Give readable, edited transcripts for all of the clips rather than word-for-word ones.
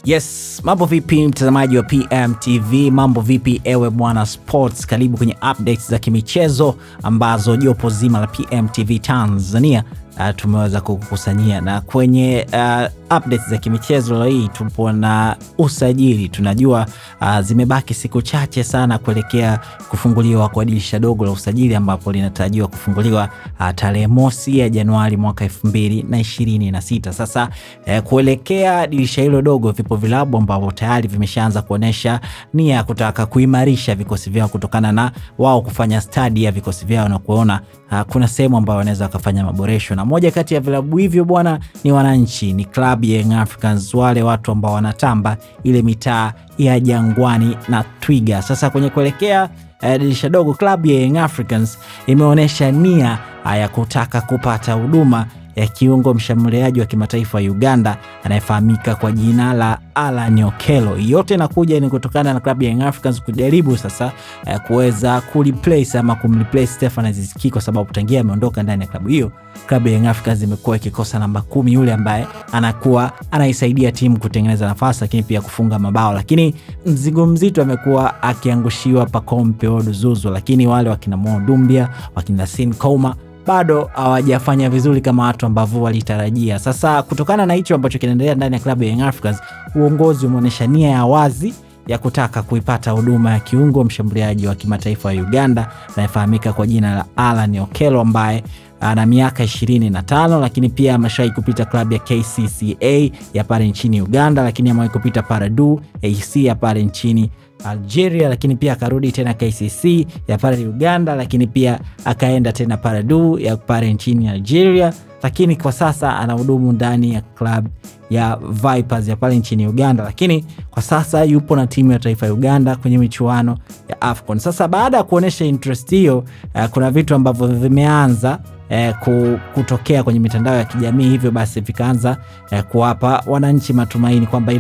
Yes, mambo vipi mtazamaji wa PMTV, mambo vipi ewe mwana sports, karibu kwenye updates za kimichezo ambazo jopo zima la PMTV Tanzania tumeweza kukusanyia. Na kwenye updates za kimichezo leo hii tupo na usajili. Tunajua zimebaki siku chache sana kuelekea kufunguliwa kwa dirisha dogo la usajili ambapo linatarajiwa kufunguliwa tarehe mosi ya Januari mwaka 2026. Sasa kuelekea dirisha hilo dogo, vipo vilabu ambavyo tayari vimeshaanza kuonesha nia ya kutaka kuimarisha vikosi vyao kutokana na wao kufanya study ya vikosi vyao na kuona kuna sehemu ambayo wanaweza kufanya maboresho. Na moja kati ya vilabu hivyo bwana ni Wananchi, ni klabu ya Young Africans, wale watu ambao wanatamba ile mitaa ya Jangwani na Twiga. Sasa kwenye kuelekea dirisha dogo, klabu ya Young Africans imeonesha nia ya kutaka kupata huduma ya kiungo mshambuliaji wa kimataifa wa Uganda anayefahamika kwa jina la Alan Okello. Yote inakuja ni kutokana na klabu ya Young Africans kujaribu sasa kuweza kureplace ama kumreplace Stefan Aziz Ki, kwa sababu tangia ameondoka ndani ya klabu hiyo, klabu ya Young Africans imekuwa ikikosa namba 10, yule ambaye anakuwa anaisaidia timu kutengeneza nafasi lakini pia kufunga mabao. Lakini mzigo mzito amekuwa akiangushiwa Pacome Zouzoua, lakini wale wakina Mo Dumbia, wakina Sin Kouma bado hawajafanya vizuri kama watu ambao walitarajia. Sasa kutokana na hicho ambacho kinaendelea ndani ya klabu ya Young Africans, uongozi umeonyesha nia ya wazi ya kutaka kuipata huduma ya kiungo mshambuliaji wa kimataifa wa Uganda anayefahamika kwa jina la Alan Okello, ambaye ana miaka 25, lakini pia ameshawahi kupita klabu ya KCCA ya pale nchini Uganda, lakini amewahi kupita Paradu AC ya pale nchini Algeria, lakini pia akarudi tena KCC ya pale Uganda, lakini pia akaenda tena Paradu ya pale nchini Algeria, lakini kwa sasa anahudumu ndani ya club ya Vipers ya pale nchini Uganda, lakini kwa sasa yupo na timu ya taifa ya Uganda kwenye michuano ya AFCON. Sasa baada ya kuonesha interest hiyo, kuna vitu ambavyo vimeanza kutokea kwenye mitandao ya kijamii, hivyo basi vikaanza kuwapa wananchi matumaini kwamba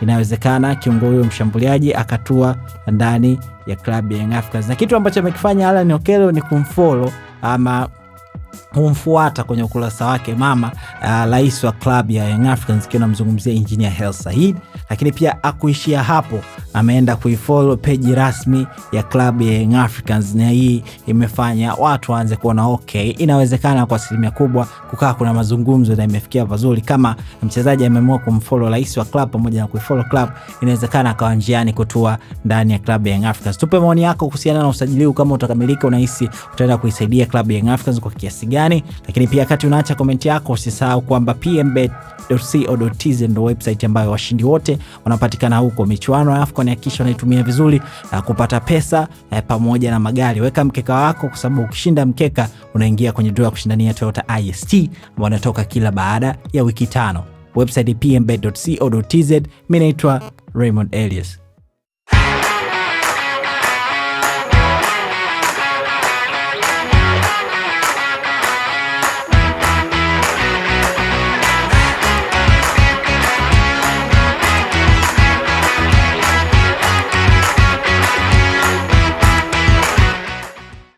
inawezekana kiungo huyo mshambuliaji akatua ndani ya klabu ya Young Africans. Na kitu ambacho amekifanya Alan Okello ni kumfollow ama kumfuata kwenye ukurasa wake mama rais wa klabu ya Young Africans, kiona mzungumzia Engineer Hersi Said. Lakini pia akuishia hapo, ameenda kuifollow page rasmi ya klabu ya Young Africans, na hii imefanya watu waanze kuona okay, inawezekana kwa asilimia kubwa kukaa kuna mazungumzo na imefikia pazuri. Kama mchezaji ameamua kumfollow rais wa klabu pamoja na kuifollow klabu, inawezekana akawa njiani kutua ndani ya klabu ya Young Africans. Tupe maoni yako kuhusiana na usajili huu, kama utakamilika unahisi utaenda kuisaidia klabu ya Young Africans kwa kiasi gani? Lakini pia wakati unaacha comment yako, usisahau kwamba pmbet.co.tz ndio website ambayo washindi wote wanapatikana huko. Michuano ya AFCON hakikisha unaitumia vizuri kupata pesa pamoja na magari. Weka mkeka wako, kwa sababu ukishinda mkeka unaingia kwenye draw ya kushindania Toyota IST ambayo inatoka kila baada ya wiki 5. Website pmbet.co.tz. Mimi naitwa Raymond Elias.